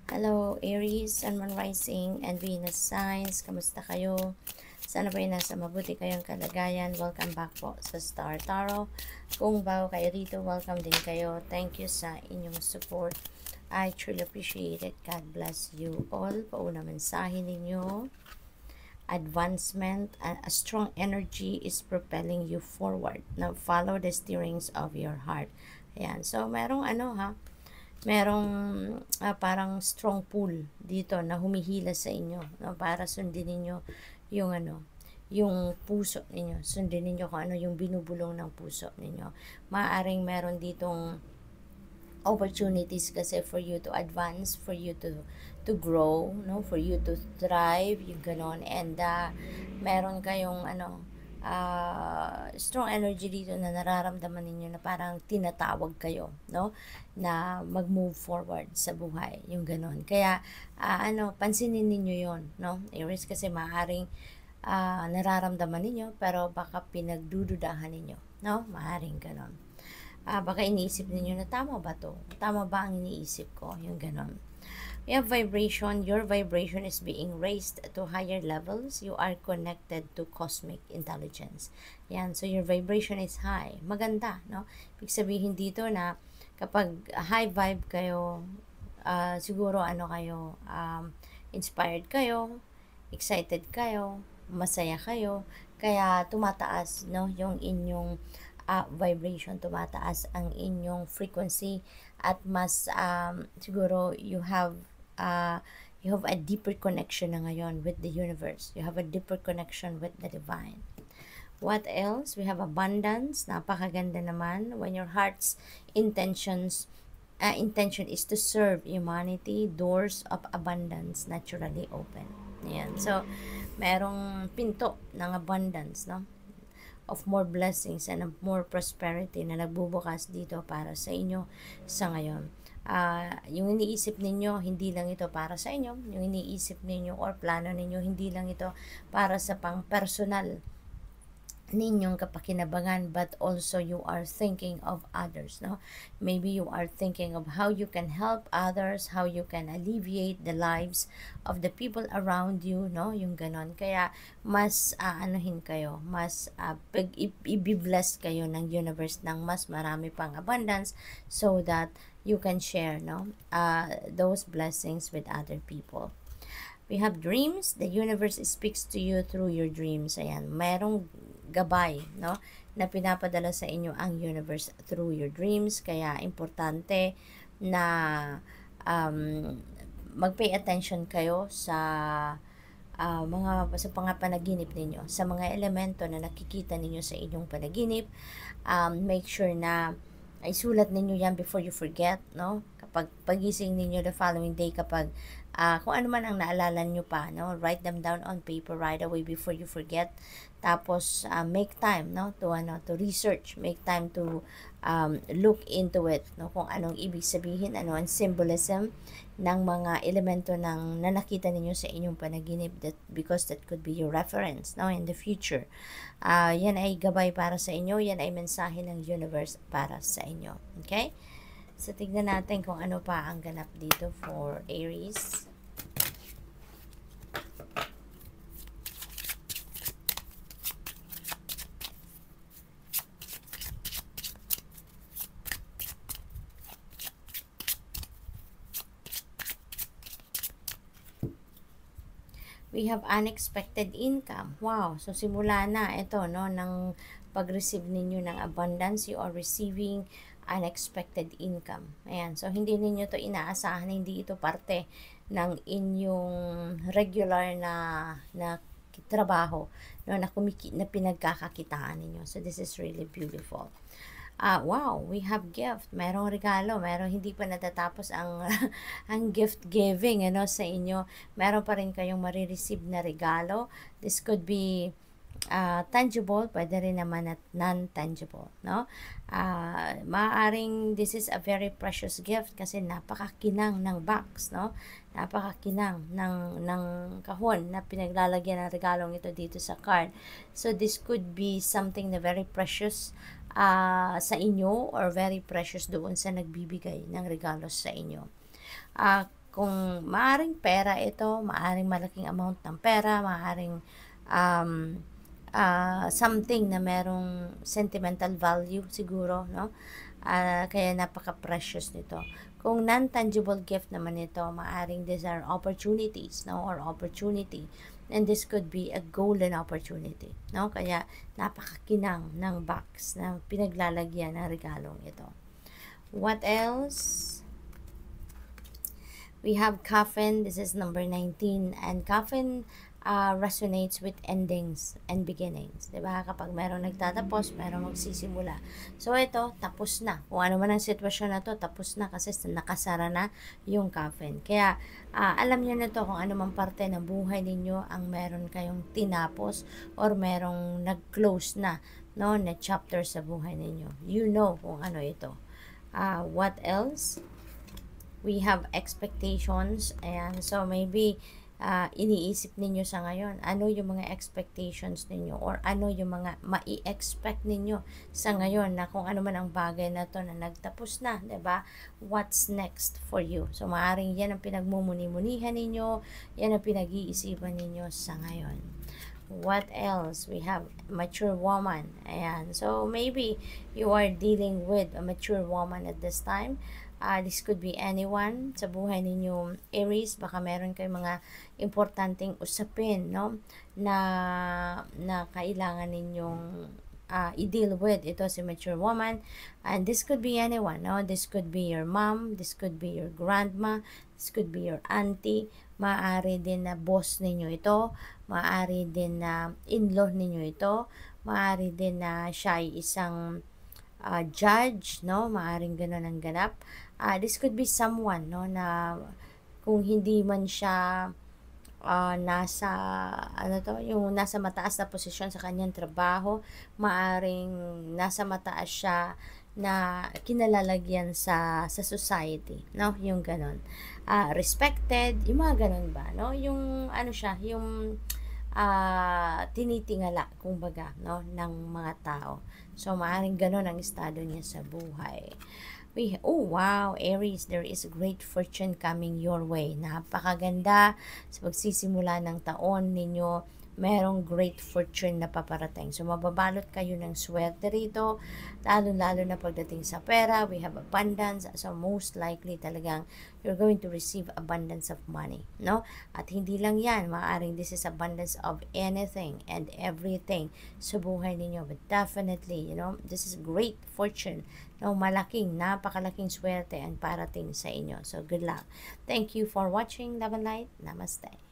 Hello, Aries, Sun, Moon, Rising, and Venus signs. Kamusta kayo? Sana ba nasa mabuti kayong kalagayan? Welcome back po sa Star Tarot. Kung bago kayo dito, welcome din kayo. Thank you sa inyong support. I truly appreciate it. God bless you all. Pauna mensahe ninyo. Advancement, a strong energy is propelling you forward. Now, follow the steerings of your heart. Ayan. So, merong merong parang strong pull dito na humihila sa inyo, no? Para sundin niyo yung yung puso ninyo. Sundin niyo kung ano yung binubulong ng puso ninyo. Maaring meron ditong opportunities kasi for you to advance, for you to grow, no, for you to thrive, yung ganon. And meron kayong strong energy dito na nararamdaman ninyo na parang tinatawag kayo, no, na mag-move forward sa buhay, yung ganon. Kaya pansinin ninyo yon, no, Aries, kasi maaaring nararamdaman ninyo pero baka pinagdududahan ninyo, no, maaaring ganon. Baka iniisip ninyo na tama ba to? Tama ba ang iniisip ko? Yung ganon. We have vibration. Your vibration is being raised to higher levels. You are connected to cosmic intelligence. Yan. So, your vibration is high. Maganda, no? Ibig sabihin dito na kapag high vibe kayo, siguro kayo, inspired kayo, excited kayo, masaya kayo, kaya tumataas, no, yung inyong vibration, tumataas ang inyong frequency at mas siguro you have a deeper connection na ngayon with the universe. You have a deeper connection with the divine. What else? We have abundance. Napakaganda naman. When your heart's intention is to serve humanity, doors of abundance naturally open. Ayan. So, merong pinto ng abundance, no? Of more blessings and of more prosperity na nagbubukas dito para sa inyo sa ngayon. Yung iniisip ninyo, hindi lang ito para sa inyo. Yung iniisip ninyo or plano ninyo, hindi lang ito para sa pang-personal ninyong kapakinabangan, but also you are thinking of others, no? Maybe you are thinking of how you can help others, how you can alleviate the lives of the people around you, no? Yung ganon. Kaya mas kayo, mas i-bless kayo ng universe ng mas marami pang abundance so that you can share, no, those blessings with other people. We have dreams. The universe speaks to you through your dreams. Ayan, merong gabay, no, na pinapadala sa inyo ang universe through your dreams. Kaya importante na mag-pay attention kayo sa sa panaginip ninyo, sa mga elemento na nakikita ninyo sa inyong panaginip. Make sure na isulat ninyo yan before you forget, no? Kapag pagising ninyo the following day, kapag kung ano man ang naalala nyo pa, no? Write them down on paper right away before you forget. Tapos make time, no, to research, make time to look into it, no, kung anong ibig sabihin, ano ang symbolism ng mga elemento na nakita ninyo sa inyong panaginip, because that could be your reference, no, in the future. Yan ay gabay para sa inyo, yan ay mensahe ng universe para sa inyo. Okay? So, tignan natin kung ano pa ang ganap dito for Aries. We have unexpected income. Wow. So, simula na ito, no, ng pag-receive ninyo ng abundance. You are receiving unexpected income. Ayan. So, hindi ninyo to inaasahan. Hindi ito parte ng inyong regular na trabaho, no, na pinagkakakitaan ninyo. So, this is really beautiful. Wow, we have gift. Merong regalo. Merong hindi pa natatapos ang ang gift giving, sa inyo. Meron pa rin kayong marireceive na regalo. This could be tangible, pwede rin naman at non-tangible, no? Maaaring this is a very precious gift kasi napakakinang ng box, no? Napakakinang ng kahon na pinaglalagyan ng regalong ito dito sa card. So this could be something na very precious sa inyo or very precious doon sa nagbibigay ng regalo sa inyo. kung maaring pera ito, maaring malaking amount ng pera, maaring um, something na merong sentimental value siguro, no? Kaya napaka-precious nito. Kung non-tangible gift naman ito, maaring these are opportunities, no? Or opportunity. And this could be a golden opportunity, no? Kaya napakakinang ng box na pinaglalagyan ng regalong ito. What else? We have coffin. This is number 19. And coffin resonates with endings and beginnings. Diba? Kapag merong nagtatapos, merong magsisimula. So, ito, tapos na. Kung ano man ang sitwasyon na to, tapos na kasi nakasara na yung coffin. Kaya, alam nyo na to kung ano man parte ng buhay ninyo ang meron kayong tinapos or merong nag-close na, no, na chapter sa buhay ninyo. You know kung ano ito. What else? We have expectations. Ayan. So, maybe, iniisip ninyo sa ngayon, ano yung mga expectations ninyo or ano yung mga mai-expect ninyo sa ngayon na kung ano man ang bagay na to na nagtapos na, 'di ba? What's next for you? So, maaring yan ang pinagmumuni-munihan ninyo, yan ang pinag-iisipan ninyo sa ngayon. What else? We have mature woman. Ayan. So, maybe you are dealing with a mature woman at this time. This could be anyone sa buhay ninyo, Aries. Baka meron kayong mga importanteng usapin, no? Na kailangan ninyong i-deal with. Ito si mature woman. And this could be anyone, no? This could be your mom. This could be your grandma. This could be your auntie. Maaari din na boss ninyo ito. Maaari din na in-law ninyo ito. Maaari din na siya ay isang judge, no? Maaring ganun ang ganap. This could be someone, no, na kung hindi man siya nasa, ano to, yung nasa mataas na posisyon sa kanyang trabaho, maaring nasa mataas siya na kinalalagyan sa society, no? Yung ganun. Respected, yung mga ganun ba, no? Yung, ano siya, yung tinitingala, kumbaga, no, ng mga tao. So, maaring ganun ang estado niya sa buhay. Oh wow, Aries, there is great fortune coming your way. Napakaganda sa pagsisimula ng taon ninyo. Merong great fortune na paparating. So, mababalot kayo ng swerte rito, lalo-lalo na pagdating sa pera. We have abundance. So, most likely talagang you're going to receive abundance of money, no? At hindi lang yan, maaaring this is abundance of anything and everything sa buhay ninyo. But definitely, you know, this is great fortune, no? Malaking, napakalaking swerte ang parating sa inyo. So, good luck. Thank you for watching. Love and light. Namaste.